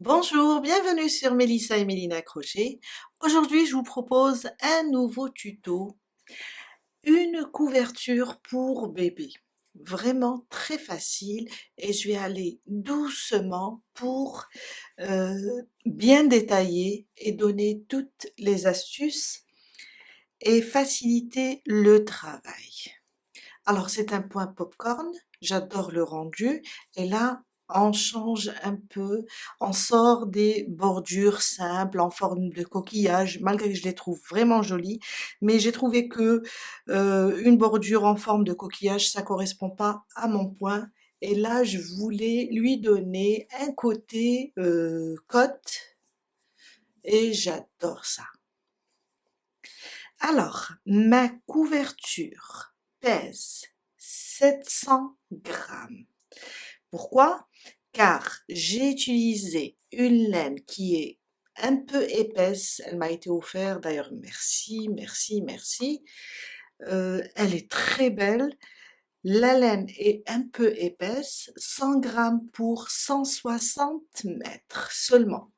Bonjour, bienvenue sur Mélissa et Mélina Crochet. Aujourd'hui, je vous propose un nouveau tuto, une couverture pour bébé. Vraiment très facile et je vais aller doucement pour bien détailler et donner toutes les astuces et faciliter le travail. Alors c'est un point popcorn, j'adore le rendu et là on change un peu, on sort des bordures simples en forme de coquillage, malgré que je les trouve vraiment jolies, mais j'ai trouvé que une bordure en forme de coquillage ça correspond pas à mon point et là je voulais lui donner un côté cotte et j'adore ça. Alors, ma couverture pèse 700 grammes. Pourquoi? Car j'ai utilisé une laine qui est un peu épaisse. Elle m'a été offerte, d'ailleurs, merci, merci, merci. Elle est très belle. La laine est un peu épaisse, 100 grammes pour 160 mètres seulement.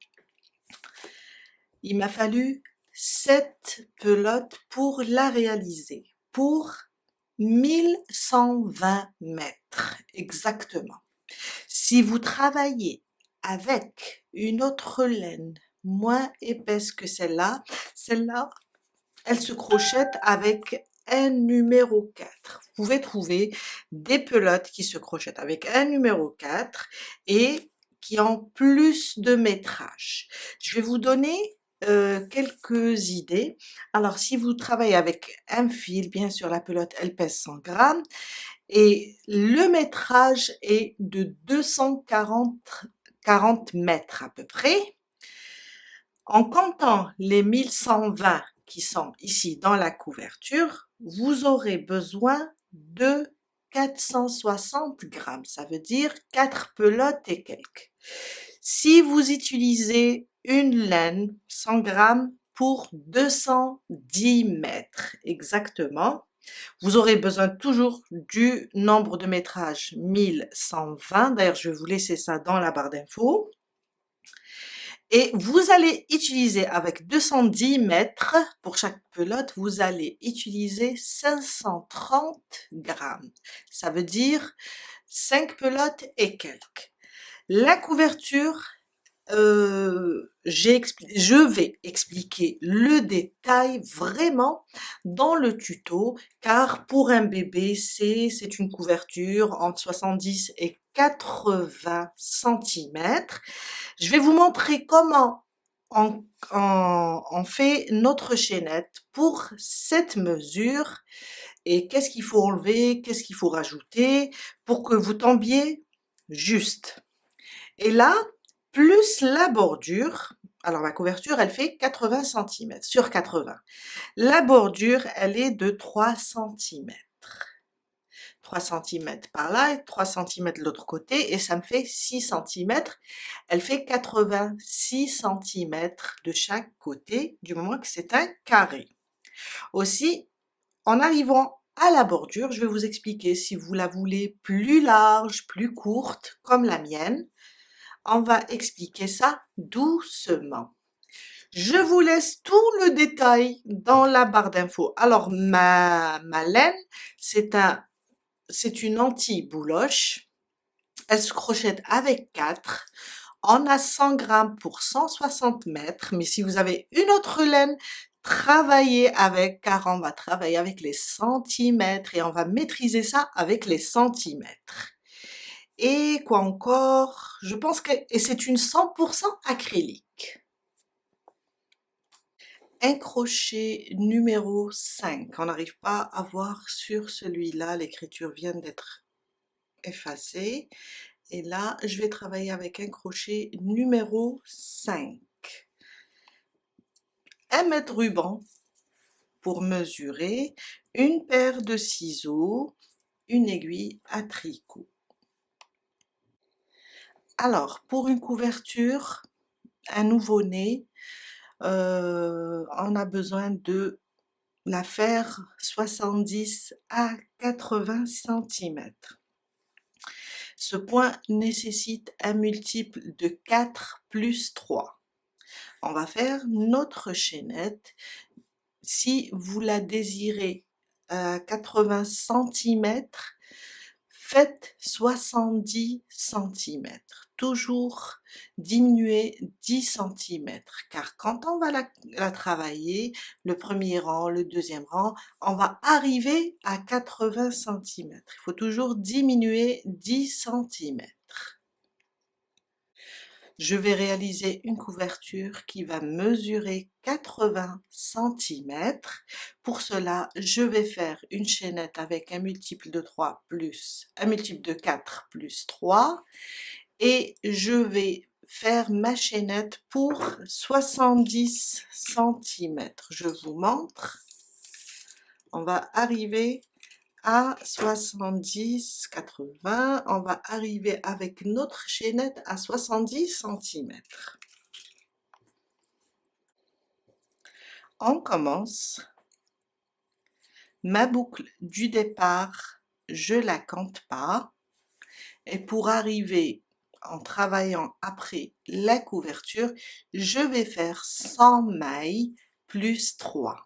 Il m'a fallu 7 pelotes pour la réaliser, pour 1120 mètres exactement. Si vous travaillez avec une autre laine moins épaisse que celle-là, elle se crochette avec un numéro 4. Vous pouvez trouver des pelotes qui se crochettent avec un numéro 4 et qui ont plus de métrage. Je vais vous donner quelques idées. Alors, si vous travaillez avec un fil, bien sûr, la pelote, elle pèse 100 grammes et le métrage est de 240 mètres à peu près. En comptant les 1120 qui sont ici dans la couverture, vous aurez besoin de 460 grammes, ça veut dire 4 pelotes et quelques. Si vous utilisez une laine 100 grammes pour 210 mètres exactement, vous aurez besoin toujours du nombre de métrages 1120. D'ailleurs, je vais vous laisser ça dans la barre d'infos. Et vous allez utiliser avec 210 mètres pour chaque pelote, vous allez utiliser 530 grammes. Ça veut dire 5 pelotes et quelques. La couverture, je vais expliquer le détail vraiment dans le tuto, car pour un bébé, c'est une couverture entre 70 et 80 centimètres. Je vais vous montrer comment on fait notre chaînette pour cette mesure et qu'est-ce qu'il faut enlever, qu'est-ce qu'il faut rajouter pour que vous tombiez juste. Et là, plus la bordure, alors ma couverture, elle fait 80 cm sur 80. La bordure, elle est de 3 cm. 3 cm par là et 3 cm de l'autre côté et ça me fait 6 cm. Elle fait 86 cm de chaque côté du moment que c'est un carré. Aussi, en arrivant à la bordure, je vais vous expliquer si vous la voulez plus large, plus courte, comme la mienne. On va expliquer ça doucement. Je vous laisse tout le détail dans la barre d'infos. Alors, ma laine, c'est une anti-bouloche. Elle se crochette avec 4. On a 100 grammes pour 160 mètres. Mais si vous avez une autre laine, travaillez avec, car on va travailler avec les centimètres et on va maîtriser ça avec les centimètres. Et quoi encore? Je pense que et c'est une 100% acrylique. Un crochet numéro 5. On n'arrive pas à voir sur celui-là, l'écriture vient d'être effacée. Et là, je vais travailler avec un crochet numéro 5. Un mètre ruban pour mesurer, une paire de ciseaux, une aiguille à tricot. Alors, pour une couverture, un nouveau-né, on a besoin de la faire 70 à 80 cm. Ce point nécessite un multiple de 4 plus 3. On va faire notre chaînette. Si vous la désirez à 80 cm, faites 70 cm. Toujours diminuer 10 cm, car quand on va la travailler, le premier rang, le deuxième rang, on va arriver à 80 cm. Il faut toujours diminuer 10 cm. Je vais réaliser une couverture qui va mesurer 80 cm. Pour cela, je vais faire une chaînette avec un multiple de 3 plus un multiple de 4 plus 3 et je vais faire ma chaînette pour 70 cm. Je vous montre. On va arriver à 70, 80, on va arriver avec notre chaînette à 70 cm. On commence. Ma boucle du départ, je la compte pas. Et pour arriver en travaillant après la couverture, je vais faire 100 mailles plus 3.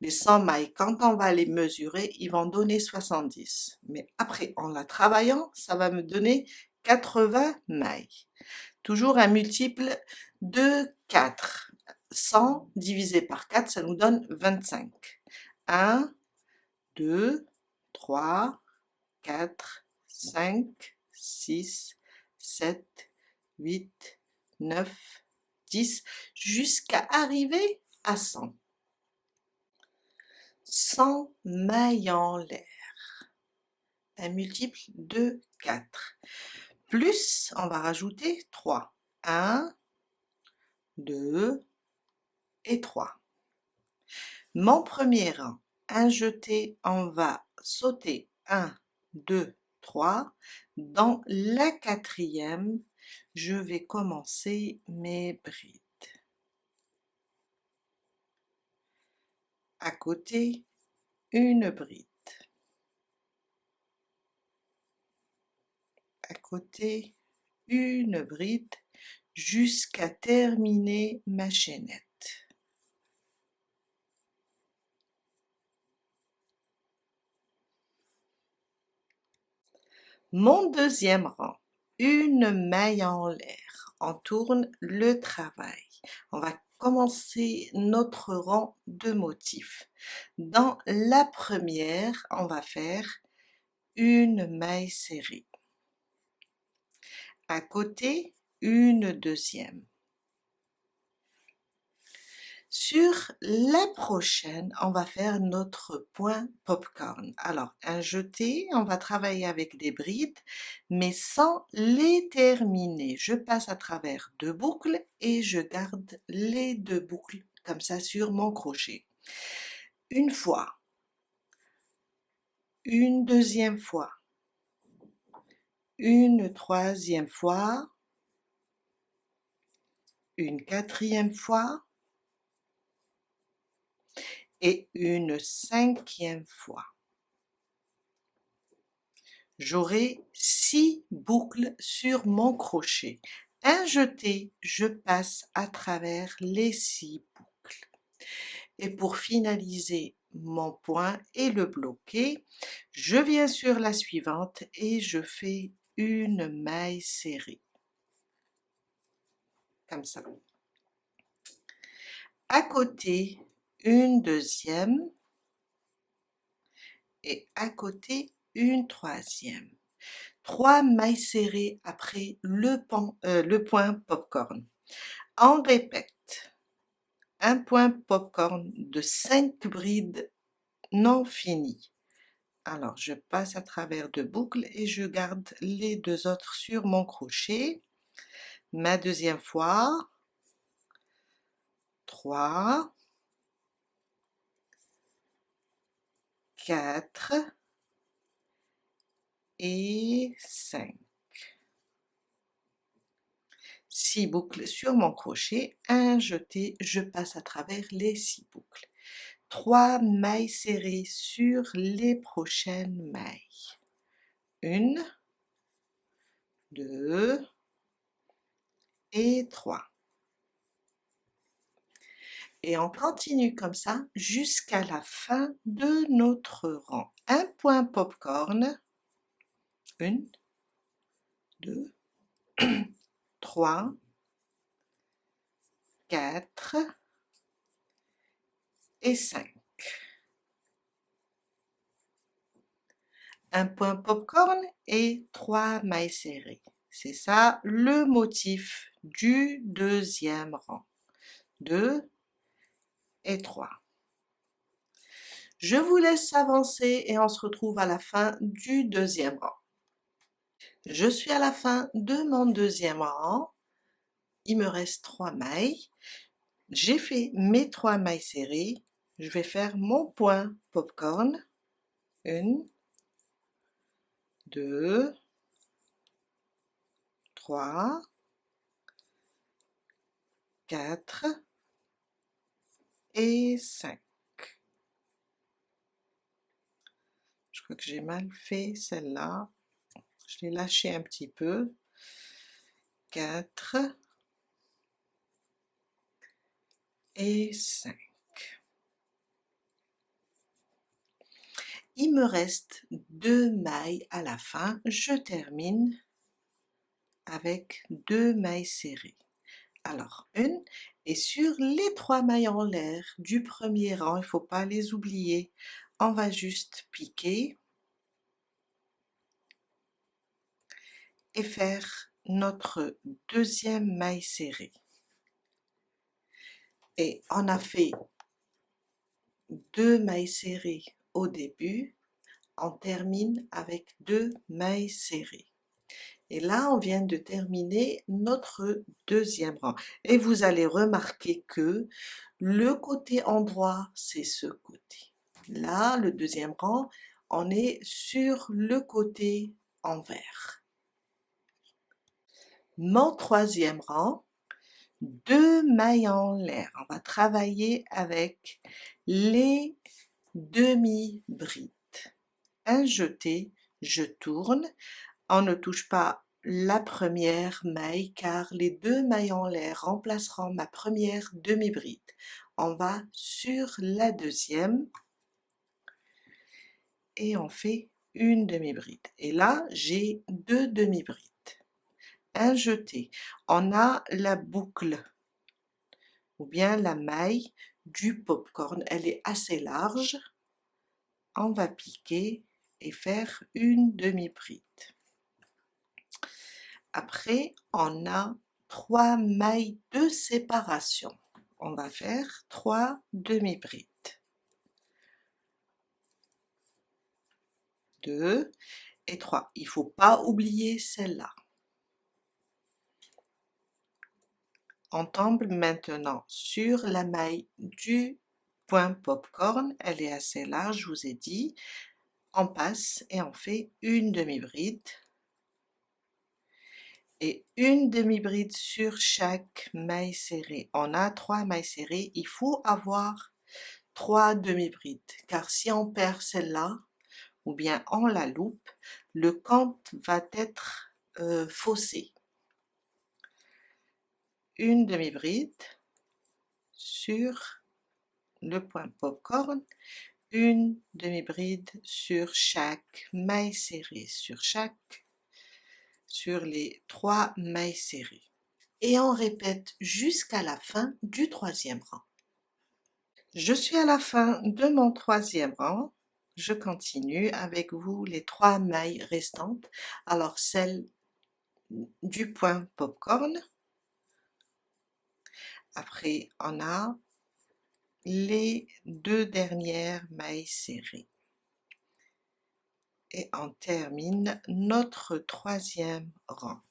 Les 100 mailles, quand on va les mesurer, ils vont donner 70. Mais après, en la travaillant, ça va me donner 80 mailles. Toujours un multiple de 4. 100 divisé par 4, ça nous donne 25. 1, 2, 3, 4, 5, 6, 7, 8, 9, 10, jusqu'à arriver à 100. 100 mailles en l'air, un multiple de 4. Plus, on va rajouter 3. 1, 2 et 3. Mon premier rang, un jeté, on va sauter 1, 2, 3. Dans la quatrième, je vais commencer mes brides. À côté, une bride. À côté, une bride jusqu'à terminer ma chaînette. Mon deuxième rang, une maille en l'air. On tourne le travail. On va commencer notre rang de motifs. Dans la première, on va faire une maille serrée. À côté, une deuxième. Sur la prochaine, on va faire notre point popcorn. Alors, un jeté, on va travailler avec des brides, mais sans les terminer. Je passe à travers 2 boucles et je garde les 2 boucles comme ça sur mon crochet. Une fois, une deuxième fois, une troisième fois, une quatrième fois et une cinquième fois. J'aurai 6 boucles sur mon crochet. Un jeté, je passe à travers les 6 boucles. Et pour finaliser mon point et le bloquer, je viens sur la suivante et je fais une maille serrée. Comme ça. À côté, une deuxième et à côté, une troisième. 3 mailles serrées après le point popcorn. On répète, un point popcorn de 5 brides non finies. Alors, je passe à travers 2 boucles et je garde les 2 autres sur mon crochet. Ma deuxième fois, 3, 4 et 5. 6 boucles sur mon crochet, un jeté, je passe à travers les 6 boucles. 3 mailles serrées sur les prochaines mailles. 1, 2 et 3. Et on continue comme ça jusqu'à la fin de notre rang. Un point popcorn. 1, 2, 3, 4 et 5. Un point popcorn et 3 mailles serrées. C'est ça le motif du deuxième rang. 2 et 3. Je vous laisse avancer et on se retrouve à la fin du deuxième rang. Je suis à la fin de mon deuxième rang. Il me reste 3 mailles. J'ai fait mes 3 mailles serrées. Je vais faire mon point popcorn. 1, 2, 3, 4 et 5. Je crois que j'ai mal fait celle-là. Je l'ai lâché un petit peu. 4 et 5. Il me reste 2 mailles à la fin. Je termine avec 2 mailles serrées. Alors, une, et sur les 3 mailles en l'air du premier rang, il ne faut pas les oublier, on va juste piquer et faire notre deuxième maille serrée. Et on a fait 2 mailles serrées au début, on termine avec 2 mailles serrées. Et là, on vient de terminer notre deuxième rang. Et vous allez remarquer que le côté endroit, c'est ce côté. Là, le deuxième rang, on est sur le côté envers. Mon troisième rang, 2 mailles en l'air. On va travailler avec les demi-brides. Un jeté, je tourne. On ne touche pas la première maille car les 2 mailles en l'air remplaceront ma première demi-bride. On va sur la deuxième et on fait une demi-bride. Et là, j'ai 2 demi-brides. Un jeté. On a la boucle ou bien la maille du popcorn. Elle est assez large. On va piquer et faire une demi-bride. Après, on a 3 mailles de séparation. On va faire 3 demi-brides. 2 et 3. Il ne faut pas oublier celle-là. On tombe maintenant sur la maille du point popcorn. Elle est assez large, je vous ai dit. On passe et on fait une demi-bride. Et une demi-bride sur chaque maille serrée. On a 3 mailles serrées, il faut avoir 3 demi-brides, car si on perd celle-là, ou bien on la loupe, le compte va être faussé. Une demi-bride sur le point popcorn, une demi-bride sur chaque maille serrée, sur les 3 mailles serrées. Et on répète jusqu'à la fin du troisième rang. Je suis à la fin de mon troisième rang. Je continue avec vous les 3 mailles restantes. Alors celle du point popcorn. Après, on a les 2 dernières mailles serrées. Et on termine notre troisième rang.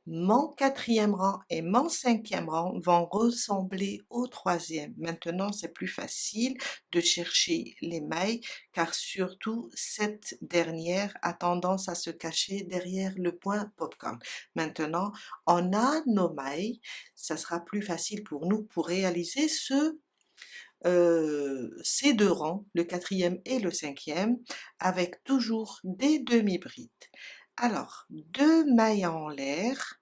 Mon quatrième rang et mon cinquième rang vont ressembler au troisième. Maintenant, c'est plus facile de chercher les mailles car surtout cette dernière a tendance à se cacher derrière le point popcorn. Maintenant, on a nos mailles. Ça sera plus facile pour nous pour réaliser ce ces deux rangs, le quatrième et le cinquième, avec toujours des demi-brides. Alors, 2 mailles en l'air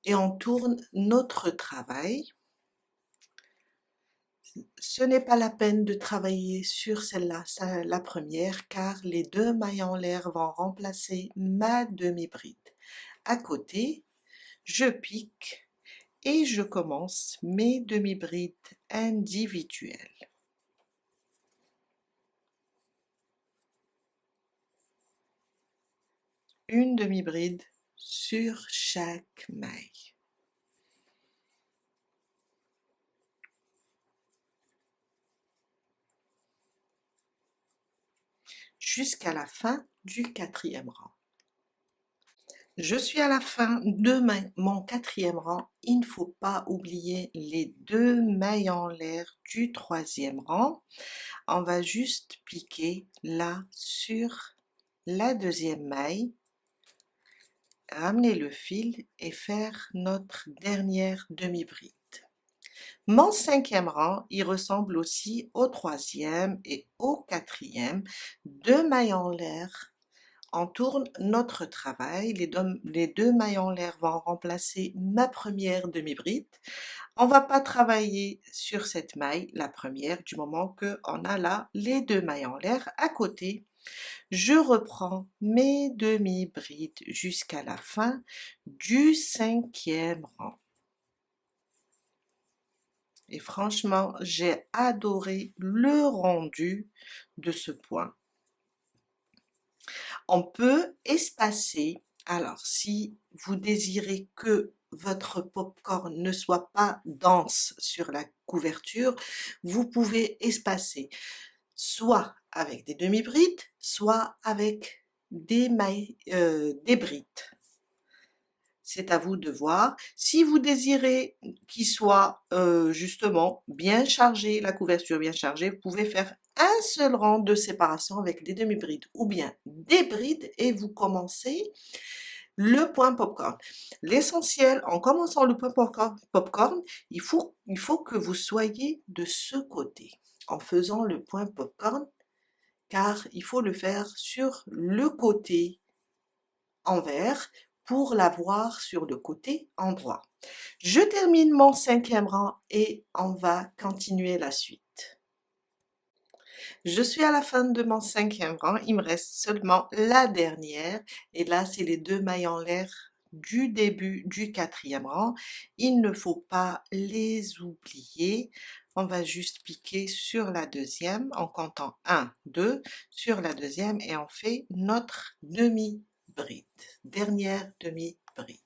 et on tourne notre travail. Ce n'est pas la peine de travailler sur celle-là, la première, car les 2 mailles en l'air vont remplacer ma demi-bride. À côté, je pique et je commence mes demi-brides individuelles. Une demi-bride sur chaque maille. Jusqu'à la fin du quatrième rang. Je suis à la fin de mon quatrième rang. Il ne faut pas oublier les 2 mailles en l'air du troisième rang. On va juste piquer là sur la deuxième maille, ramener le fil et faire notre dernière demi-bride. Mon cinquième rang, il ressemble aussi au troisième et au quatrième. 2 mailles en l'air. On tourne notre travail. Les deux mailles en l'air vont remplacer ma première demi-bride. On va pas travailler sur cette maille, la première, du moment qu'on a là les 2 mailles en l'air à côté. Je reprends mes demi-brides jusqu'à la fin du cinquième rang. Et franchement, j'ai adoré le rendu de ce point. On peut espacer. Alors, si vous désirez que votre popcorn ne soit pas dense sur la couverture, vous pouvez espacer soit avec des demi-brides, soit avec des mailles, des brides. C'est à vous de voir. Si vous désirez qu'il soit justement bien chargé, la couverture bien chargée, vous pouvez faire un seul rang de séparation avec des demi-brides ou bien des brides et vous commencez le point popcorn. L'essentiel, en commençant le point popcorn, il faut que vous soyez de ce côté en faisant le point popcorn, car il faut le faire sur le côté envers pour l'avoir sur le côté endroit. Je termine mon cinquième rang et on va continuer la suite. Je suis à la fin de mon cinquième rang, il me reste seulement la dernière et là c'est les 2 mailles en l'air du début du quatrième rang. Il ne faut pas les oublier. On va juste piquer sur la deuxième en comptant 1, 2 sur la deuxième et on fait notre demi-bride, dernière demi-bride.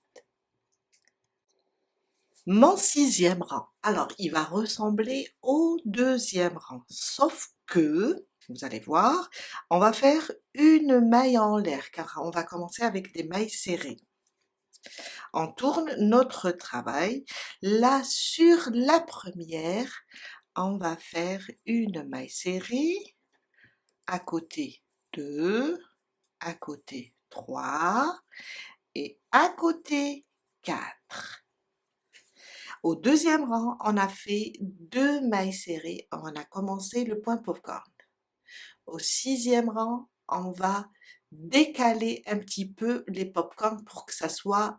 Mon sixième rang, alors il va ressembler au deuxième rang, sauf que, vous allez voir, on va faire une maille en l'air, car on va commencer avec des mailles serrées. On tourne notre travail, là sur la première, on va faire une maille serrée, à côté 2, à côté 3 et à côté 4. Au deuxième rang, on a fait 2 mailles serrées, on a commencé le point popcorn. Au sixième rang, on va décaler un petit peu les popcorn pour que ça soit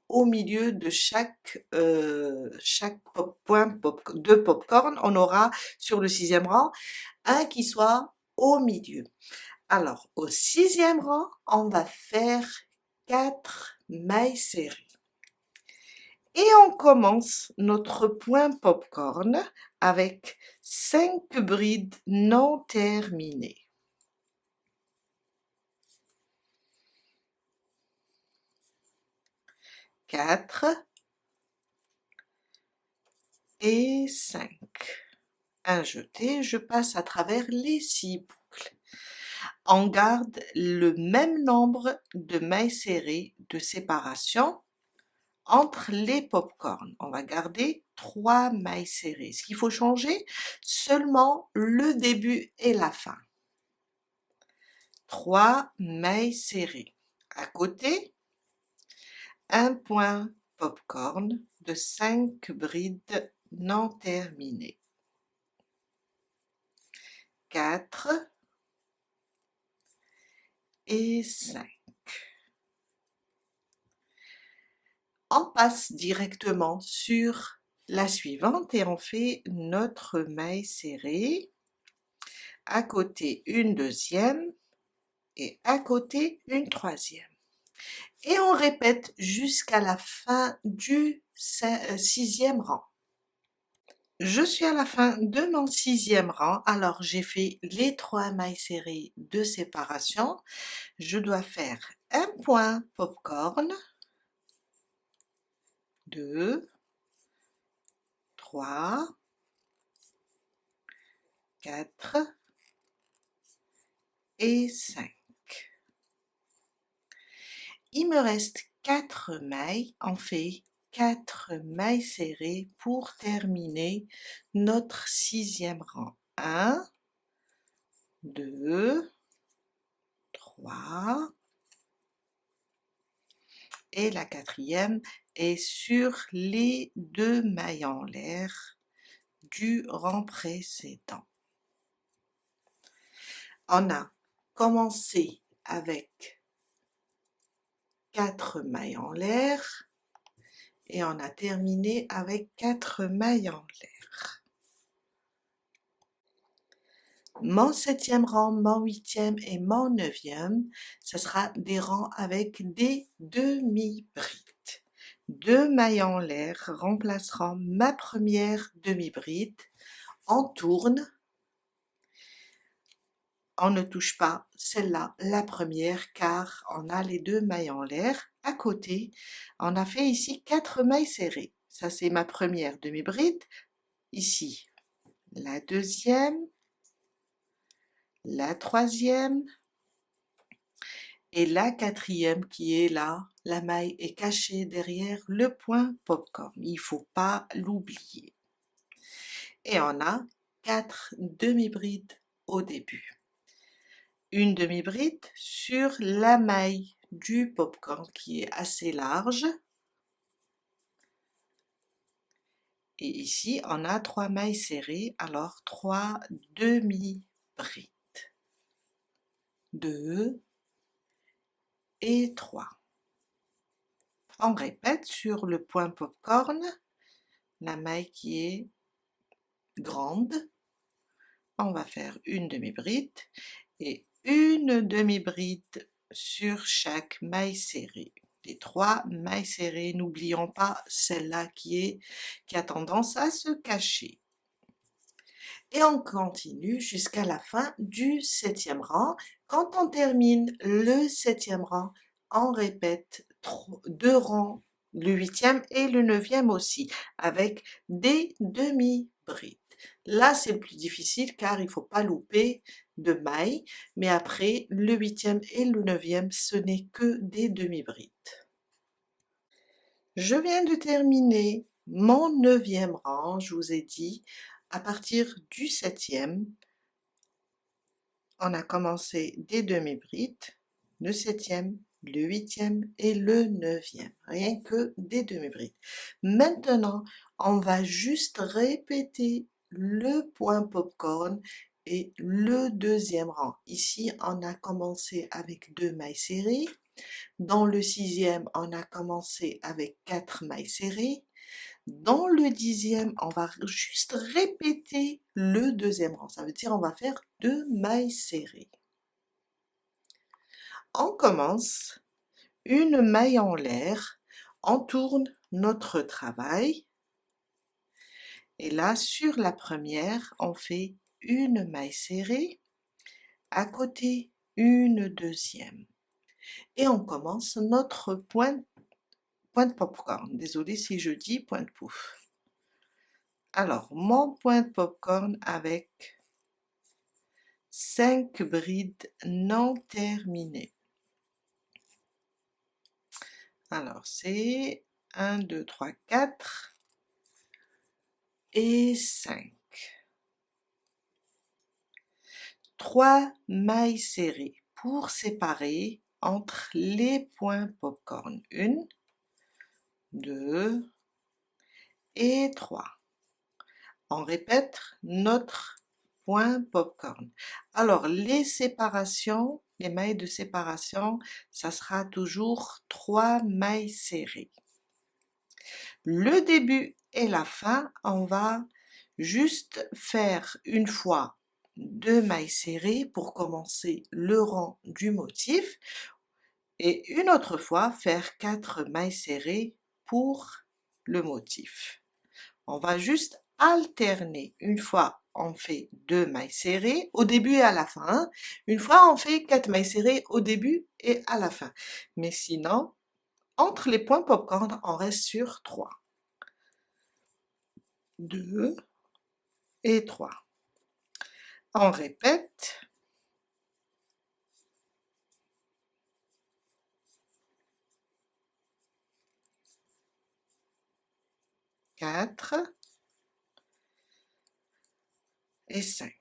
au milieu de chaque point de popcorn. On aura sur le sixième rang un qui soit au milieu. Alors, au sixième rang, on va faire 4 mailles serrées. Et on commence notre point popcorn avec 5 brides non terminées. 4 et 5. Un jeté, je passe à travers les 6 boucles. On garde le même nombre de mailles serrées de séparation entre les popcorn. On va garder 3 mailles serrées. Ce qu'il faut changer, seulement le début et la fin. 3 mailles serrées. À côté, un point popcorn de 5 brides non terminées. 4 et 5. On passe directement sur la suivante et on fait notre maille serrée. À côté une deuxième et à côté une troisième. Et on répète jusqu'à la fin du sixième rang. Je suis à la fin de mon sixième rang, alors j'ai fait les 3 mailles serrées de séparation. Je dois faire un point popcorn, 2, 3, 4 et 5. Il me reste 4 mailles, on fait 4 mailles serrées pour terminer notre sixième rang. 1, 2, 3 et la quatrième est sur les 2 mailles en l'air du rang précédent. On a commencé avec 4 mailles en l'air et on a terminé avec 4 mailles en l'air. Mon septième rang, mon huitième et mon neuvième, ce sera des rangs avec des demi-brides. 2 mailles en l'air remplaceront ma première demi-bride. On tourne, on ne touche pas celle-là, la première, car on a les 2 mailles en l'air. À côté, on a fait ici 4 mailles serrées. Ça, c'est ma première demi-bride. Ici, la deuxième, la troisième et la quatrième qui est là. La maille est cachée derrière le point popcorn. Il ne faut pas l'oublier. Et on a 4 demi-brides au début. Une demi-bride sur la maille du popcorn qui est assez large. Et ici, on a 3 mailles serrées, alors 3 demi-brides. 2 et 3. On répète sur le point popcorn, la maille qui est grande. On va faire une demi-bride et une demi-bride sur chaque maille serrée. Les 3 mailles serrées, n'oublions pas celle-là qui a tendance à se cacher. Et on continue jusqu'à la fin du septième rang. Quand on termine le septième rang, on répète 2 rangs, le huitième et le neuvième aussi, avec des demi-brides. Là, c'est le plus difficile car il ne faut pas louper de mailles, mais après, le huitième et le neuvième, ce n'est que des demi-brides. Je viens de terminer mon neuvième rang, je vous ai dit, à partir du septième, on a commencé des demi-brides, le septième, le huitième et le neuvième, rien que des demi-brides. Maintenant, on va juste répéter le point popcorn et le deuxième rang. Ici, on a commencé avec 2 mailles serrées. Dans le sixième, on a commencé avec 4 mailles serrées. Dans le dixième, on va juste répéter le deuxième rang. Ça veut dire on va faire 2 mailles serrées. On commence une maille en l'air, on tourne notre travail. Et là, sur la première, on fait une maille serrée. À côté, une deuxième. Et on commence notre point de popcorn. Désolée si je dis point de pouf. Alors, mon point de popcorn avec 5 brides non terminées. Alors, c'est 1, 2, 3, 4 et 5. 3 mailles serrées pour séparer entre les points popcorn. 1, 2 et 3. On répète notre point popcorn. Alors, les séparations, les mailles de séparation, ça sera toujours 3 mailles serrées. Le début et la fin, on va juste faire une fois 2 mailles serrées pour commencer le rang du motif et une autre fois faire 4 mailles serrées pour le motif. On va juste alterner. Une fois on fait 2 mailles serrées au début et à la fin. Une fois on fait 4 mailles serrées au début et à la fin. Mais sinon, entre les points popcorn, on reste sur 3. 2 et 3. On répète. 4 et 5.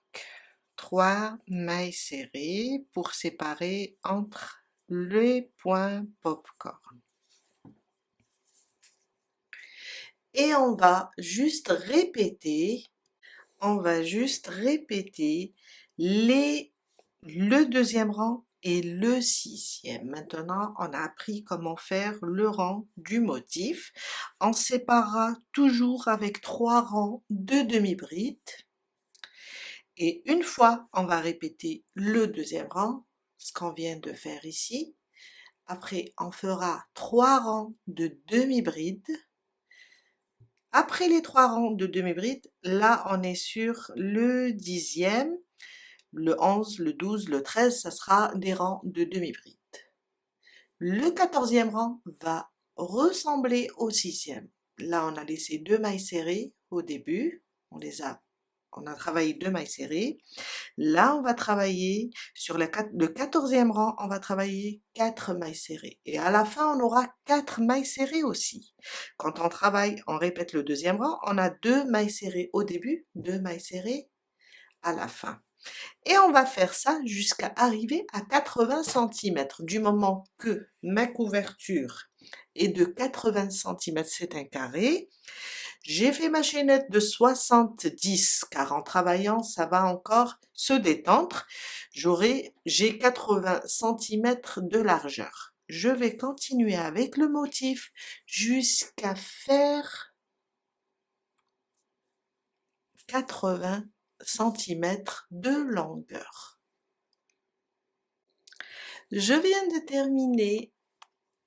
3 mailles serrées pour séparer entre les points popcorn. Et on va juste répéter le deuxième rang et le 6e. Maintenant, on a appris comment faire le rang du motif. On séparera toujours avec 3 rangs de demi-brides. Et une fois, on va répéter le deuxième rang, ce qu'on vient de faire ici. Après, on fera 3 rangs de demi-brides. Après les 3 rangs de demi-brides, là, on est sur le 10e, le 11, le 12, le 13, ça sera des rangs de demi-brides. Le 14e rang va ressembler au 6e. Là, on a laissé 2 mailles serrées au début, on a travaillé 2 mailles serrées. Là, on va travailler sur le 14e rang, on va travailler 4 mailles serrées. Et à la fin, on aura 4 mailles serrées aussi. Quand on travaille, on répète le deuxième rang, on a 2 mailles serrées au début, 2 mailles serrées à la fin. Et on va faire ça jusqu'à arriver à 80 cm. Du moment que ma couverture est de 80 cm, c'est un carré. J'ai fait ma chaînette de 70 car en travaillant, ça va encore se détendre. J'ai 80 cm de largeur. Je vais continuer avec le motif jusqu'à faire 80 cm de longueur. Je viens de terminer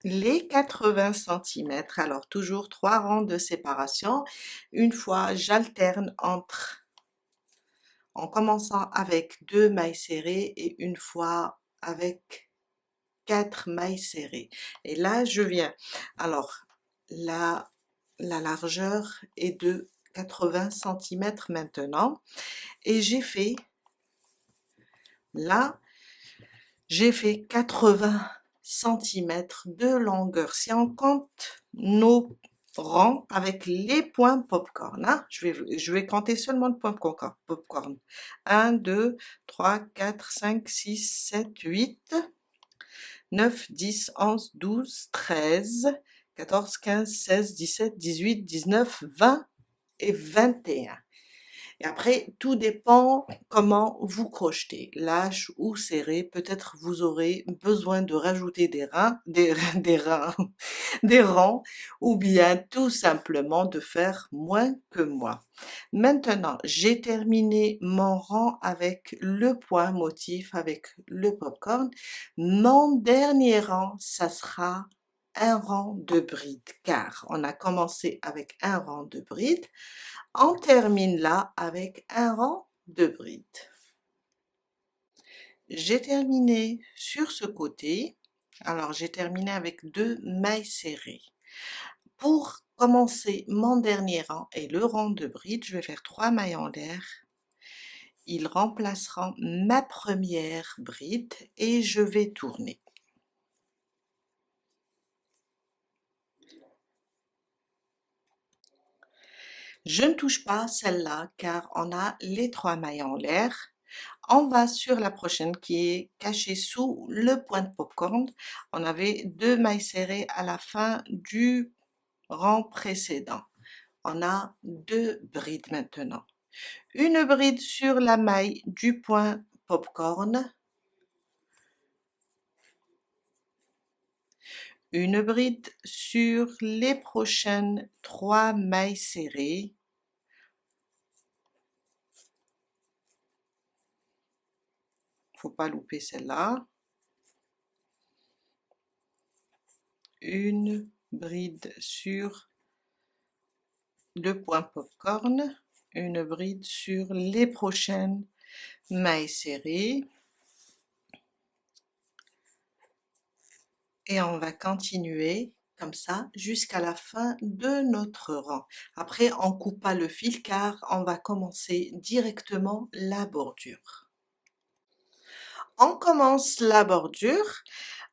les 80 cm, alors toujours 3 rangs de séparation. Une fois, j'alterne en commençant avec 2 mailles serrées et une fois avec 4 mailles serrées. Et là, je viens. Alors, la largeur est de 80 cm maintenant. Et j'ai fait, là, j'ai fait 80 cm de longueur. Si on compte nos rangs avec les points popcorn, hein, je vais compter seulement le point popcorn. 1, 2, 3, 4, 5, 6, 7, 8, 9, 10, 11, 12, 13, 14, 15, 16, 17, 18, 19, 20 et 21. Et après, tout dépend comment vous crochetez, lâche ou serré. Peut-être vous aurez besoin de rajouter des rangs, ou bien tout simplement de faire moins que moi. Maintenant, j'ai terminé mon rang avec le point motif, avec le popcorn. Mon dernier rang, ça sera un rang de brides, car on a commencé avec un rang de brides. On termine là avec un rang de brides. J'ai terminé sur ce côté. Alors, j'ai terminé avec 2 mailles serrées. Pour commencer mon dernier rang et le rang de brides, je vais faire 3 mailles en l'air. Ils remplaceront ma première bride et je vais tourner. Je ne touche pas celle-là car on a les 3 mailles en l'air. On va sur la prochaine qui est cachée sous le point de popcorn. On avait 2 mailles serrées à la fin du rang précédent. On a 2 brides maintenant. une bride sur la maille du point popcorn, une bride sur les prochaines 3 mailles serrées, faut pas louper celle-là, une bride sur le point popcorn, une bride sur les prochaines mailles serrées, et on va continuer comme ça jusqu'à la fin de notre rang. Après, on coupe pas le fil car on va commencer directement la bordure. On commence la bordure.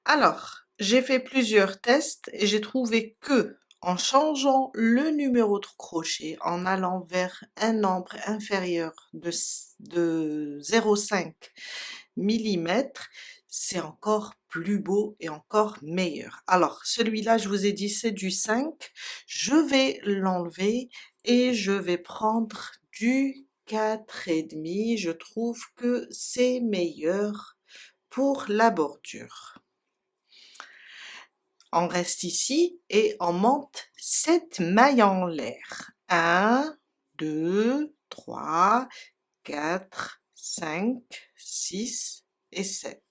Alors, j'ai fait plusieurs tests et j'ai trouvé que en changeant le numéro de crochet, en allant vers un nombre inférieur de 0,5 mm, c'est encore plus beau et encore meilleur. Alors, celui-là, je vous ai dit, c'est du 5. Je vais l'enlever et je vais prendre du 4,5. Je trouve que c'est meilleur pour la bordure. On reste ici et on monte 7 mailles en l'air. 1, 2, 3, 4, 5, 6 et 7.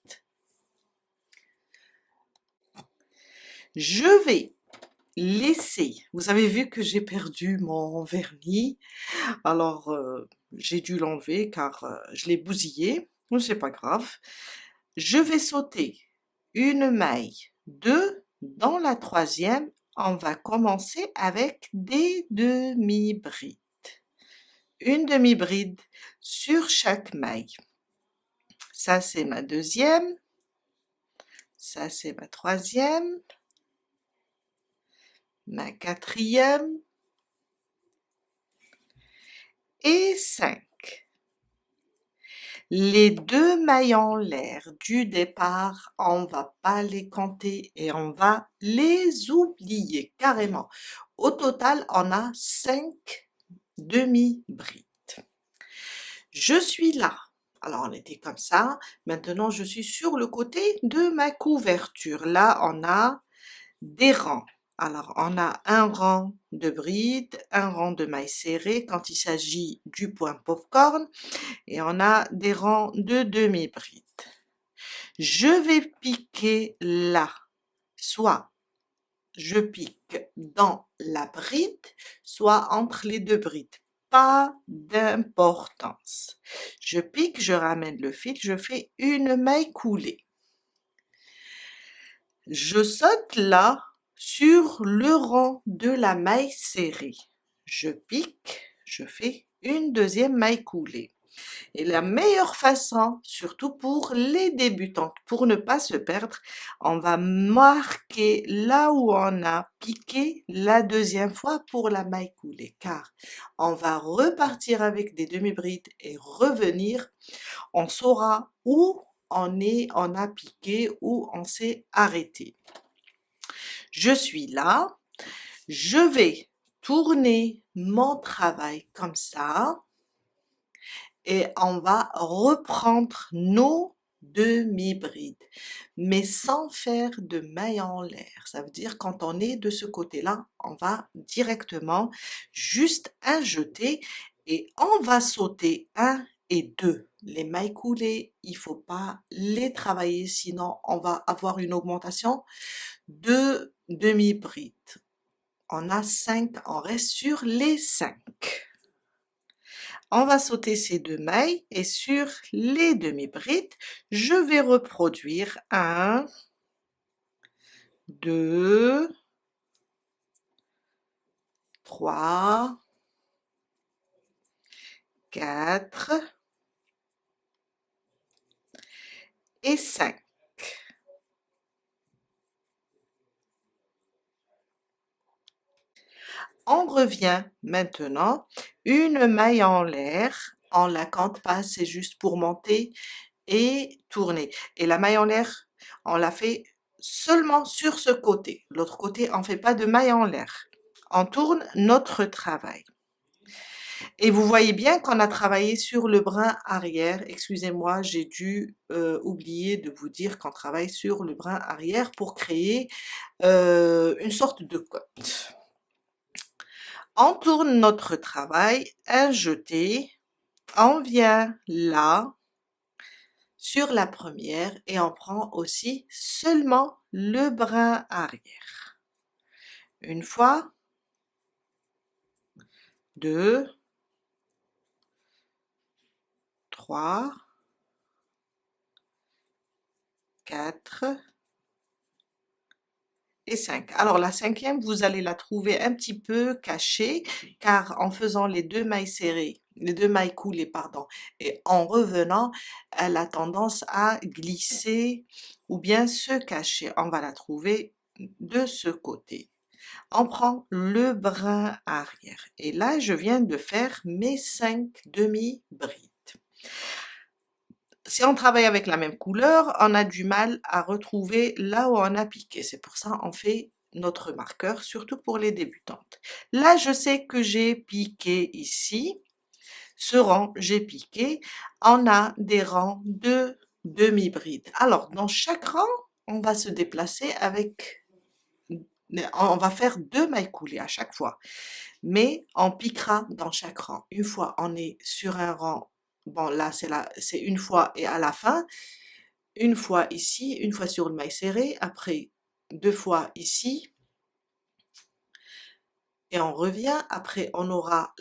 Je vais laisser, vous avez vu que j'ai perdu mon vernis, alors j'ai dû l'enlever car je l'ai bousillé, mais c'est pas grave. Je vais sauter une maille, 2, dans la troisième, on va commencer avec des demi-brides. Une demi-bride sur chaque maille. Ça, c'est ma deuxième. Ça, c'est ma troisième. Ma quatrième. Et 5. Les 2 mailles en l'air du départ, on va pas les compter et on va les oublier carrément. Au total, on a 5 demi-brides. Je suis là. Alors, on était comme ça. Maintenant, je suis sur le côté de ma couverture. Là, on a des rangs. Alors, on a un rang de brides, un rang de mailles serrées quand il s'agit du point popcorn et on a des rangs de demi-brides. Je vais piquer là, soit je pique dans la bride, soit entre les 2 brides. Pas d'importance. Je pique, je ramène le fil, je fais une maille coulée. Je saute là sur le rang de la maille serrée. Je pique, je fais une deuxième maille coulée. Et la meilleure façon, surtout pour les débutantes, pour ne pas se perdre, on va marquer là où on a piqué la deuxième fois pour la maille coulée, car on va repartir avec des demi-brides et revenir, on saura où on a piqué, où on s'est arrêté. Je suis là, je vais tourner mon travail comme ça et on va reprendre nos demi-brides, mais sans faire de maille en l'air. Ça veut dire quand on est de ce côté-là, on va directement juste un jeté et on va sauter 1 et 2. Les mailles coulées, il faut pas les travailler, sinon on va avoir une augmentation de demi-brides. On a 5, on reste sur les 5. On va sauter ces 2 mailles et sur les demi-brides, je vais reproduire 1, 2, 3, 4 et 5. On revient maintenant, une maille en l'air, on la compte pas, c'est juste pour monter et tourner. Et la maille en l'air, on la fait seulement sur ce côté. L'autre côté, on fait pas de maille en l'air. On tourne notre travail. Et vous voyez bien qu'on a travaillé sur le brin arrière. Excusez-moi, j'ai dû oublier de vous dire qu'on travaille sur le brin arrière pour créer une sorte de cotte. On tourne notre travail, un jeté, on vient là, sur la première, et on prend aussi seulement le brin arrière. Une fois, deux, trois, quatre et 5. Alors la cinquième, vous allez la trouver un petit peu cachée, car en faisant les deux mailles serrées, les deux mailles coulées, pardon, et en revenant, elle a tendance à glisser ou bien se cacher. On va la trouver de ce côté. On prend le brin arrière. Et là, je viens de faire mes 5 demi-brides. Si on travaille avec la même couleur, on a du mal à retrouver là où on a piqué. C'est pour ça on fait notre marqueur, surtout pour les débutantes. Là, je sais que j'ai piqué ici. Ce rang, j'ai piqué. On a des rangs de demi-brides. Alors, dans chaque rang, on va se déplacer avec... On va faire 2 mailles coulées à chaque fois. Mais on piquera dans chaque rang. Une fois on est sur un rang, bon là c'est une fois et à la fin, une fois ici, une fois sur le maille serré, après 2 fois ici, et on revient, après on aura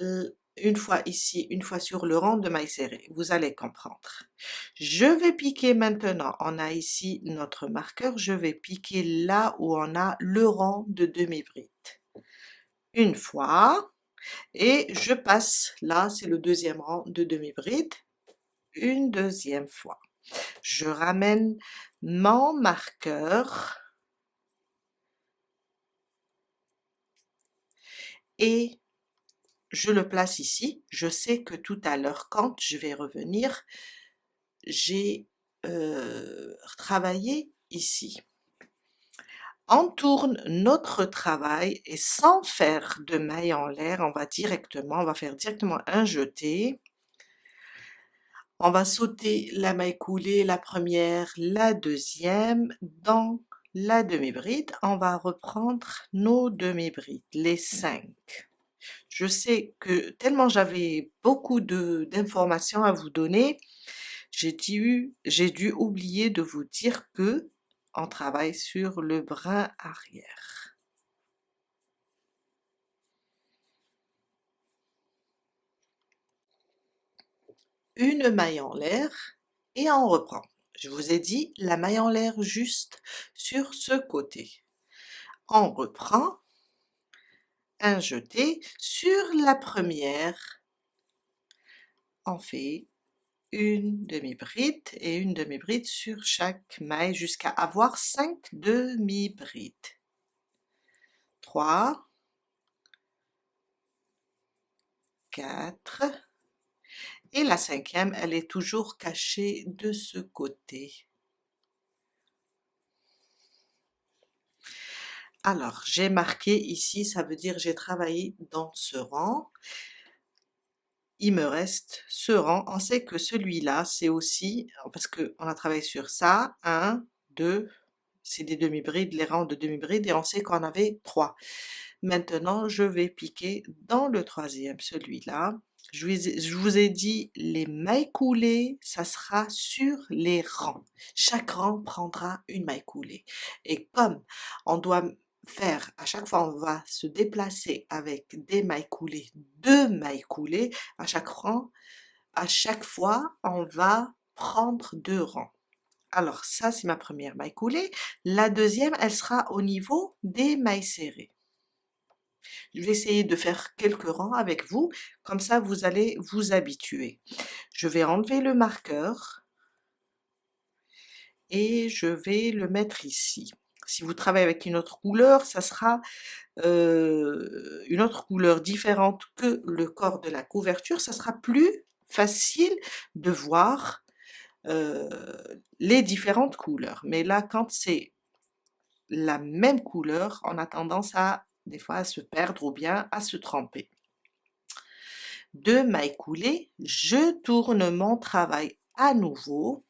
une fois ici, une fois sur le rang de maille serré. Vous allez comprendre. Je vais piquer maintenant, on a ici notre marqueur, je vais piquer là où on a le rang de demi-bride. Une fois, et je passe, là c'est le deuxième rang de demi-bride, une deuxième fois. Je ramène mon marqueur et je le place ici. Je sais que tout à l'heure, quand je vais revenir, j'ai travaillé ici. On tourne notre travail et sans faire de maille en l'air, on va faire directement un jeté. On va sauter la maille coulée, la première, la deuxième, dans la demi-bride, on va reprendre nos demi-brides, les 5. Je sais que tellement j'avais beaucoup d'informations à vous donner, j'ai dû oublier de vous dire que on travaille sur le brin arrière. Une maille en l'air et on reprend. Je vous ai dit la maille en l'air juste sur ce côté. On reprend, un jeté sur la première, on fait une demi-bride et une demi-bride sur chaque maille jusqu'à avoir 5 demi-brides. 3, 4, et la cinquième, elle est toujours cachée de ce côté. Alors, j'ai marqué ici, ça veut dire j'ai travaillé dans ce rang. Il me reste ce rang. On sait que celui-là, c'est aussi, parce qu'on a travaillé sur ça, 1, 2, c'est des demi-brides, les rangs de demi-brides, et on sait qu'on avait 3. Maintenant, je vais piquer dans le troisième, celui-là. Je vous ai dit, les mailles coulées, ça sera sur les rangs. Chaque rang prendra une maille coulée. Et comme on doit faire, à chaque fois on va se déplacer avec des mailles coulées, 2 mailles coulées, à chaque rang, à chaque fois on va prendre 2 rangs. Alors ça c'est ma première maille coulée. La deuxième, elle sera au niveau des mailles serrées. Je vais essayer de faire quelques rangs avec vous, comme ça vous allez vous habituer. Je vais enlever le marqueur et je vais le mettre ici. Si vous travaillez avec une autre couleur, ça sera une autre couleur différente que le corps de la couverture, ça sera plus facile de voir les différentes couleurs. Mais là, quand c'est la même couleur, on a tendance à, des fois, à se perdre ou bien à se tromper. 2 mailles coulées, je tourne mon travail à nouveau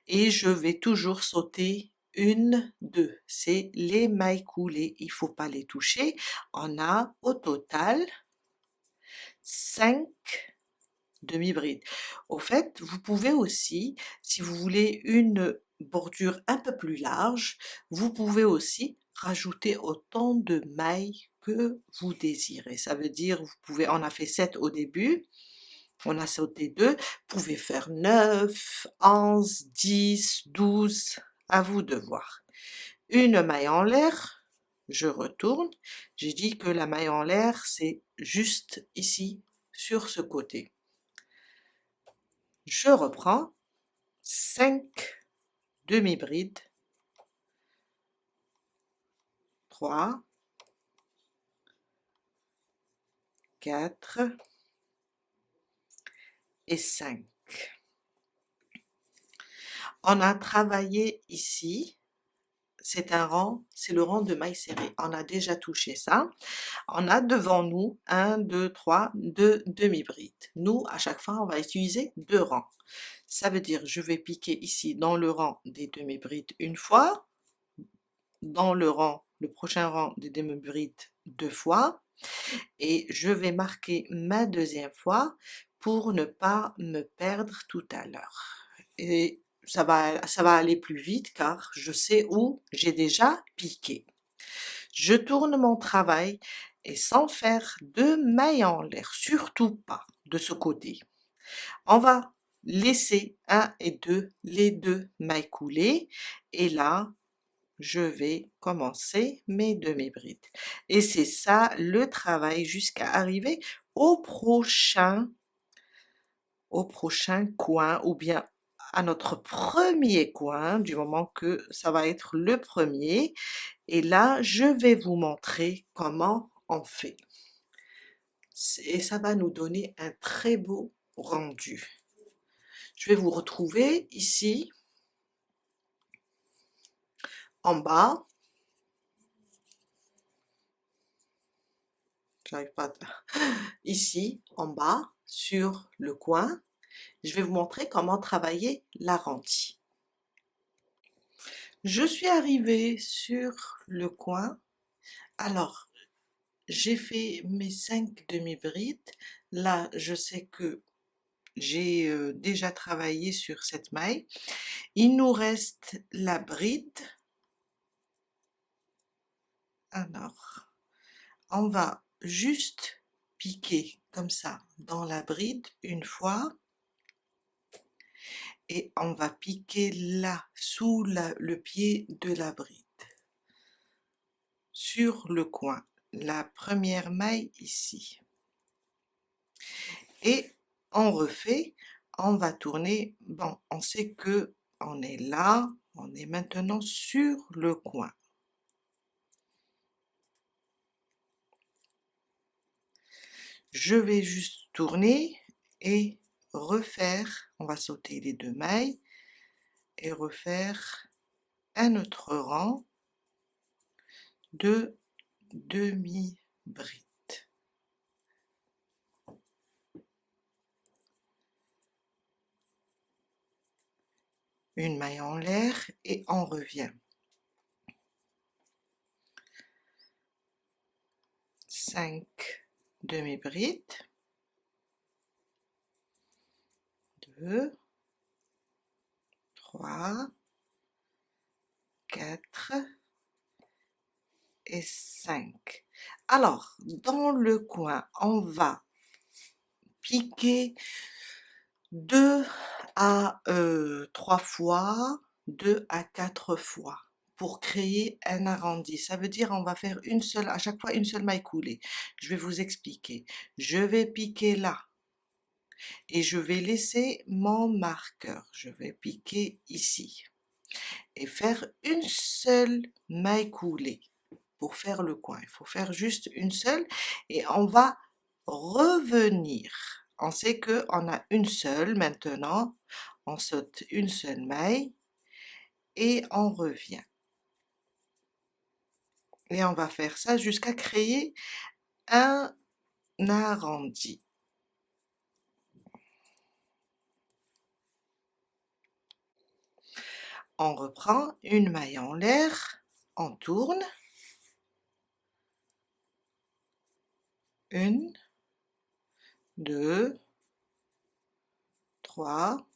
et je vais toujours sauter 1, 2. C'est les mailles coulées, il faut pas les toucher. On a au total 5 demi-brides. Au fait, vous pouvez aussi, si vous voulez une bordure un peu plus large, vous pouvez aussi rajouter autant de mailles que vous désirez. Ça veut dire, vous pouvez, on a fait 7 au début, on a sauté 2, vous pouvez faire 9, 11, 10, 12, à vous de voir. Une maille en l'air, je retourne, j'ai dit que la maille en l'air, c'est juste ici, sur ce côté. Je reprends 5 demi-brides, 3, 4 et 5. On a travaillé ici, c'est un rang, c'est le rang de mailles serrées. On a déjà touché ça. On a devant nous 1, 2, 3, 2 demi-brides. Nous, à chaque fois, on va utiliser 2 rangs. Ça veut dire, je vais piquer ici dans le rang des demi-brides une fois, dans le prochain rang des demi-brides 2 fois, et je vais marquer ma deuxième fois pour ne pas me perdre tout à l'heure. Et ça va aller plus vite car je sais où j'ai déjà piqué. Je tourne mon travail et sans faire de mailles en l'air, surtout pas de ce côté. On va laisser 1 et 2, les 2 mailles coulées et là, je vais commencer mes demi-brides. Et c'est ça le travail jusqu'à arriver au prochain coin ou bien à notre premier coin, du moment que ça va être le premier. Et là, je vais vous montrer comment on fait. Et ça va nous donner un très beau rendu. Je vais vous retrouver ici, en bas. J'arrive pas ici, en bas, sur le coin. Je vais vous montrer comment travailler l'arrondi. Je suis arrivée sur le coin. Alors, j'ai fait mes 5 demi-brides. Là, je sais que j'ai déjà travaillé sur cette maille. Il nous reste la bride. Alors, on va juste piquer comme ça dans la bride une fois et on va piquer là, sous le pied de la bride, sur le coin, la première maille ici. Et on refait, on va tourner, bon, on sait que on est là, on est maintenant sur le coin. Je vais juste tourner et refaire, on va sauter les 2 mailles et refaire un autre rang de demi-brides. Une maille en l'air et on revient. 5 demi-brides, 2, 3, 4 et 5. Alors, dans le coin, on va piquer 2 à 3 fois, 2 à 4 fois pour créer un arrondi. Ça veut dire on va faire une seule, à chaque fois une seule maille coulée. Je vais vous expliquer. Je vais piquer là et je vais laisser mon marqueur. Je vais piquer ici et faire une seule maille coulée pour faire le coin. Il faut faire juste une seule et on va revenir. On sait que on a une seule maintenant, on saute une seule maille et on revient. Et on va faire ça jusqu'à créer un arrondi. On reprend une maille en l'air, on tourne, 1, 2, 3,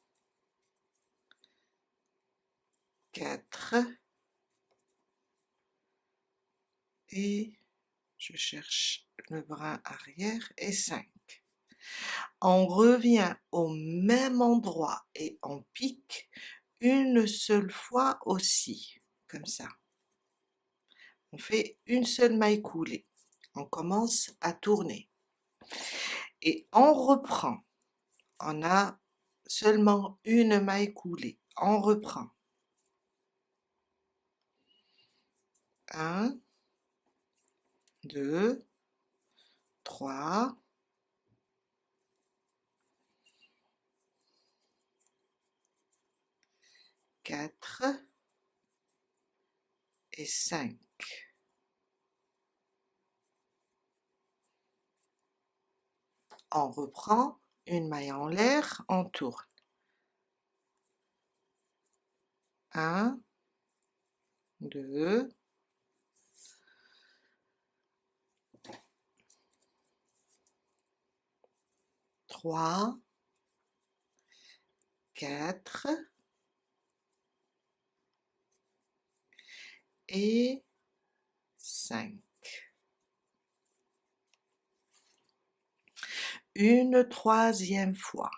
4 et je cherche le brin arrière et 5. On revient au même endroit et on pique une seule fois aussi, comme ça. On fait une seule maille coulée. On commence à tourner et on reprend. On a seulement une maille coulée. On reprend. 1, 2, 3, 4 et 5. On reprend une maille en l'air, on tourne. 1, 2, 3, 4 et 5. Une troisième fois.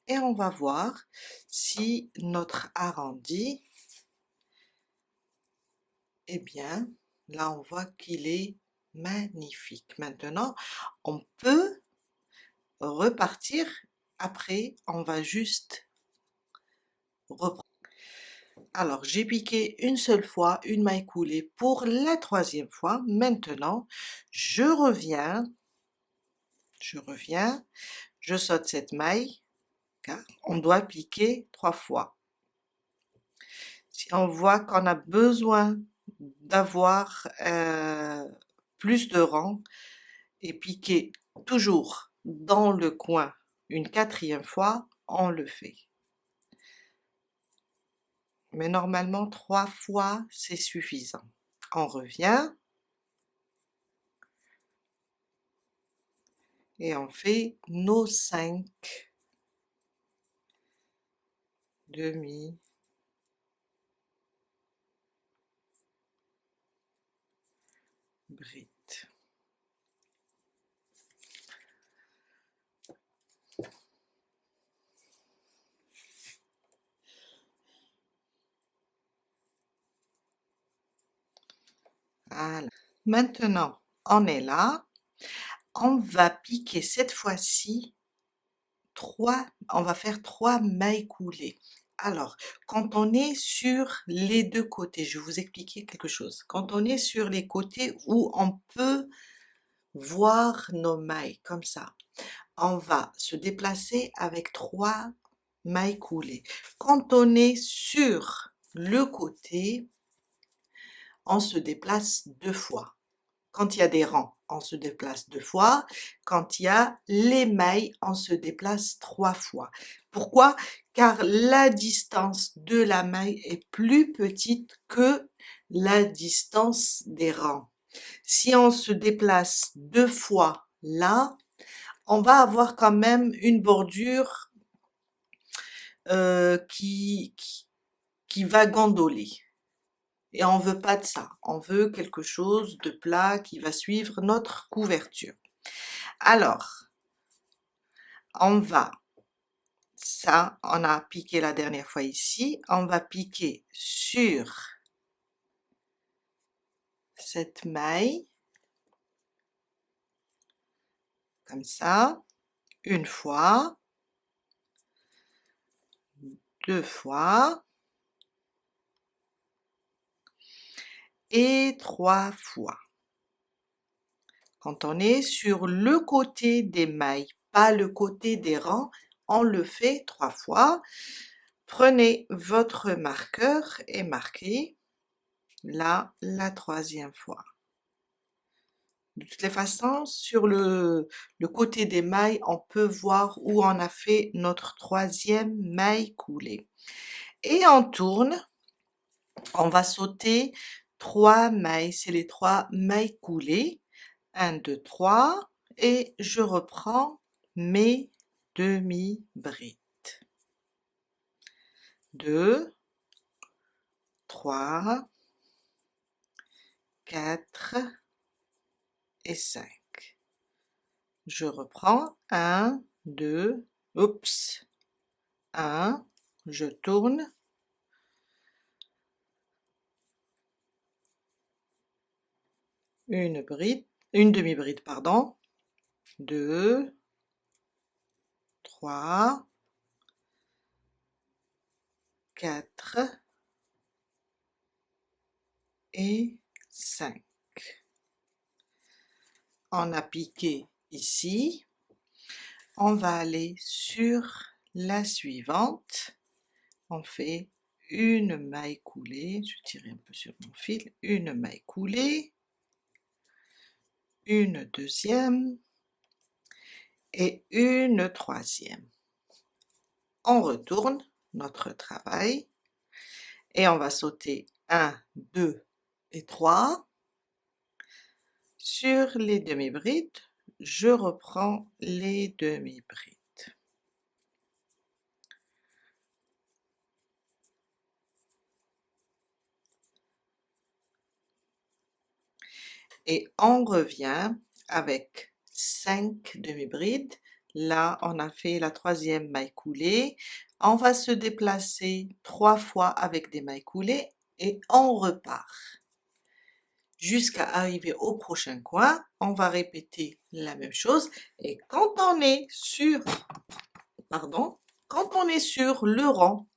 Et on va voir si notre arrondi, eh bien, là on voit qu'il est magnifique. Maintenant, on peut repartir. Après, on va juste reprendre. Alors, j'ai piqué une seule fois, une maille coulée pour la troisième fois. Maintenant, je reviens, je saute cette maille, car on doit piquer 3 fois. Si on voit qu'on a besoin d'avoir plus de rang et piquer toujours dans le coin une 4e fois, on le fait. Mais normalement 3 fois c'est suffisant. On revient et on fait nos 5 demi brides. Voilà. Maintenant, on est là. On va piquer cette fois-ci 3, on va faire 3 mailles coulées. Alors, quand on est sur les deux côtés, je vais vous expliquer quelque chose. Quand on est sur les côtés où on peut voir nos mailles, comme ça, on va se déplacer avec 3 mailles coulées. Quand on est sur le côté, on se déplace 2 fois. Quand il y a des rangs, on se déplace 2 fois. Quand il y a les mailles, on se déplace 3 fois. Pourquoi? Car la distance de la maille est plus petite que la distance des rangs. Si on se déplace 2 fois là, on va avoir quand même une bordure qui va gondoler. Et on veut pas de ça, on veut quelque chose de plat qui va suivre notre couverture. Alors, on va, ça on a piqué la dernière fois ici, on va piquer sur cette maille, comme ça, une fois, 2 fois, et 3 fois. Quand on est sur le côté des mailles, pas le côté des rangs, on le fait 3 fois. Prenez votre marqueur et marquez là la 3e fois. De toutes les façons, sur le côté des mailles, on peut voir où on a fait notre 3e maille coulée. Et on tourne On va sauter 3 mailles, c'est les 3 mailles coulées. 1, 2, 3 et je reprends mes demi-brides. 2, 3, 4 et 5. Je reprends 1, 2, oups, 1, je tourne, une bride, une demi-bride, pardon, 2, 3, 4 et 5. On a piqué ici, on va aller sur la suivante, on fait une maille coulée, je tire un peu sur mon fil, une maille coulée, une deuxième et une troisième. On retourne notre travail et on va sauter 1, 2 et 3. Sur les demi-brides, je reprends les demi-brides. Et on revient avec 5 demi-brides. Là, on a fait la troisième maille coulée. On va se déplacer 3 fois avec des mailles coulées et on repart. Jusqu'à arriver au prochain coin, on va répéter la même chose. Et quand on est sur, quand on est sur le rang,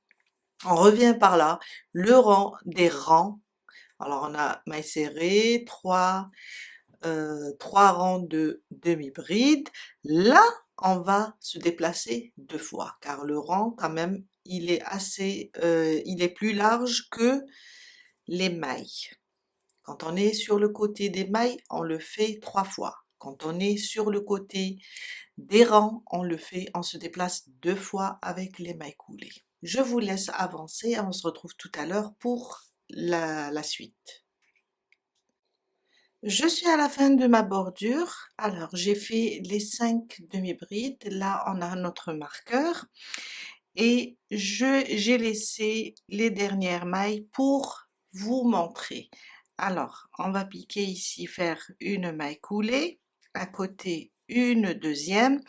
on revient par là, le rang des rangs. Alors on a maille serrée, 3 rangs de demi-bride. Là, on va se déplacer 2 fois, car le rang, quand même, il est assez, il est plus large que les mailles. Quand on est sur le côté des mailles, on le fait 3 fois. Quand on est sur le côté des rangs, on se déplace 2 fois avec les mailles coulées. Je vous laisse avancer, on se retrouve tout à l'heure pour la suite. Je suis à la fin de ma bordure. Alors, j'ai fait les 5 demi-brides. Là, on a notre marqueur. Et j'ai laissé les dernières mailles pour vous montrer. Alors, on va piquer ici, faire une maille coulée. À côté, une deuxième.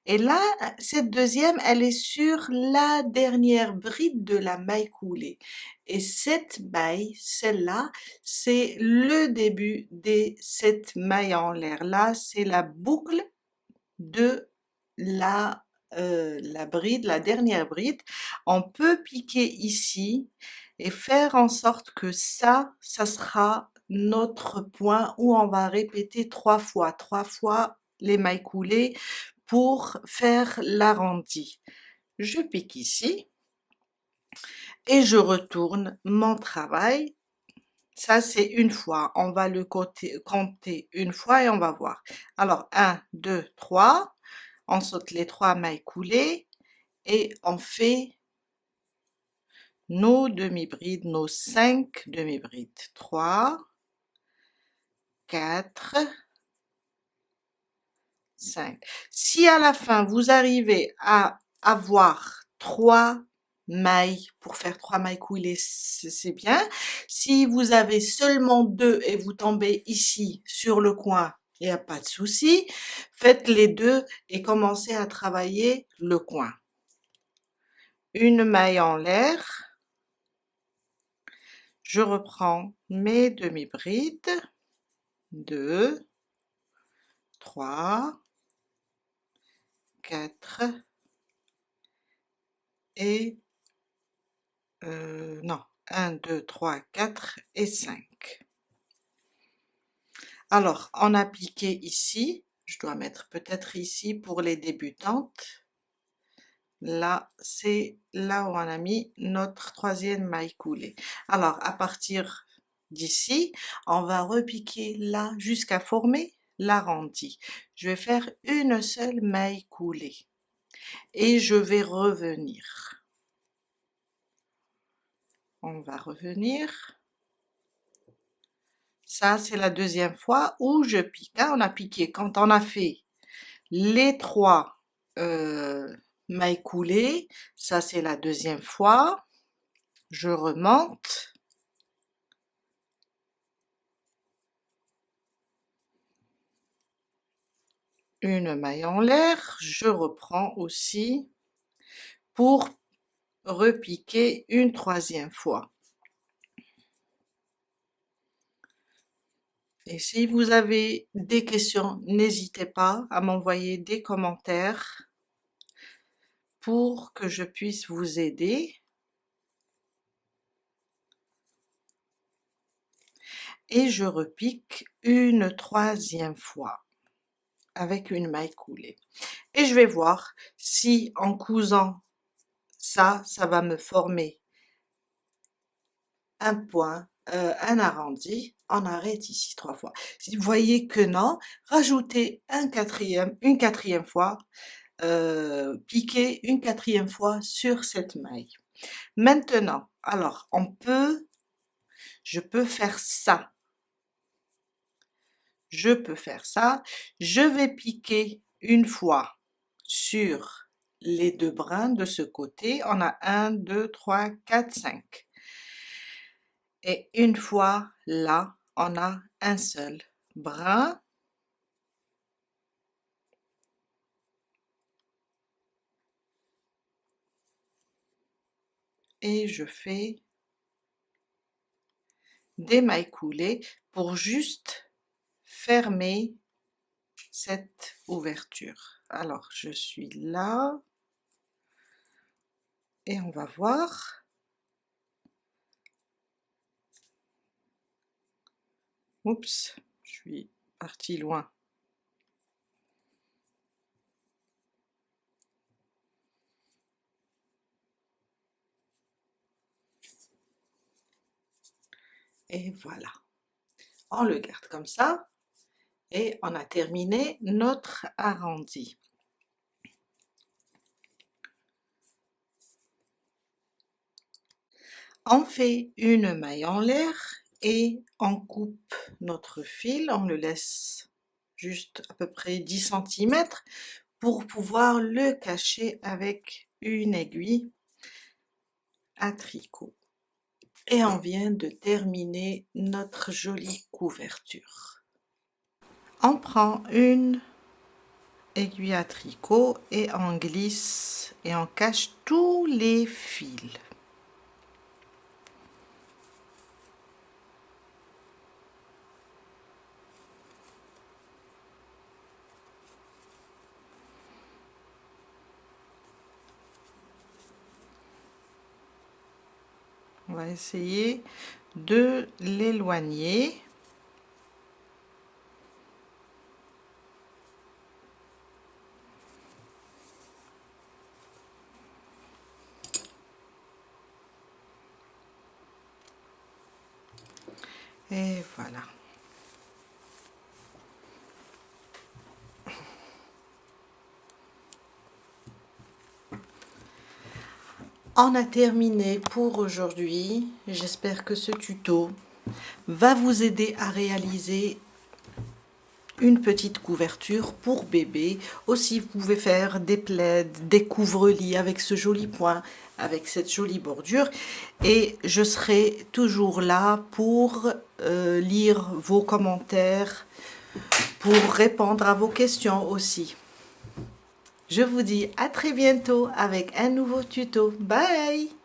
Et là, cette deuxième, elle est sur la dernière bride de la maille coulée. Et cette maille, celle-là, c'est le début des 7 mailles en l'air. Là, c'est la boucle de la bride, la dernière bride. On peut piquer ici et faire en sorte que ça sera notre point où on va répéter 3 fois les mailles coulées pour faire l'arrondi. Je pique ici et je retourne mon travail. Ça, c'est une fois. On va le compter une fois et on va voir. Alors, 1, 2, 3. On saute les 3 mailles coulées et on fait nos demi-brides, nos 5 demi-brides. 3, 4, 5. Si à la fin, vous arrivez à avoir 3 mailles pour faire 3 mailles coulées, c'est bien. Si vous avez seulement 2 et vous tombez ici sur le coin, il n'y a pas de souci. Faites les 2 et commencez à travailler le coin. Une maille en l'air. Je reprends mes demi-brides. 2, 3, 4 et non, 1, 2, 3, 4 et 5. Alors, on a piqué ici, je dois mettre peut-être ici pour les débutantes. Là, c'est là où on a mis notre troisième maille coulée. Alors, à partir d'ici, on va repiquer là jusqu'à former l'arrondi. Je vais faire une seule maille coulée et je vais revenir. On va revenir. Ça, c'est la deuxième fois où je pique. Hein. On a piqué quand on a fait les 3 mailles coulées. Ça, c'est la deuxième fois. Je remonte. Une maille en l'air. Je reprends aussi pour repiquer une troisième fois. Et si vous avez des questions, n'hésitez pas à m'envoyer des commentaires pour que je puisse vous aider. Et je repique une troisième fois avec une maille coulée. Et je vais voir si en cousant ça, ça va me former un point, un arrondi. On arrête ici 3 fois. Si vous voyez que non, rajoutez une quatrième fois, piquez une quatrième fois sur cette maille. Maintenant, alors je peux faire ça. Je peux faire ça. Je vais piquer une fois sur les 2 brins de ce côté. On a 1, 2, 3, 4, 5. Et une fois là, on a un seul brin. Et je fais des mailles coulées pour juste fermer cette ouverture. Alors, je suis là. Et on va voir. Oups, je suis partie loin. Et voilà. On le garde comme ça. Et on a terminé notre arrondi. On fait une maille en l'air et on coupe notre fil, on le laisse juste à peu près 10 cm pour pouvoir le cacher avec une aiguille à tricot. Et on vient de terminer notre jolie couverture. On prend une aiguille à tricot et on glisse et on cache tous les fils. On va essayer de l'éloigner. Et voilà. On a terminé pour aujourd'hui. J'espère que ce tuto va vous aider à réaliser une petite couverture pour bébé. Aussi, vous pouvez faire des plaids, des couvre-lits avec ce joli point, avec cette jolie bordure. Et je serai toujours là pour lire vos commentaires, pour répondre à vos questions aussi. Je vous dis à très bientôt avec un nouveau tuto. Bye!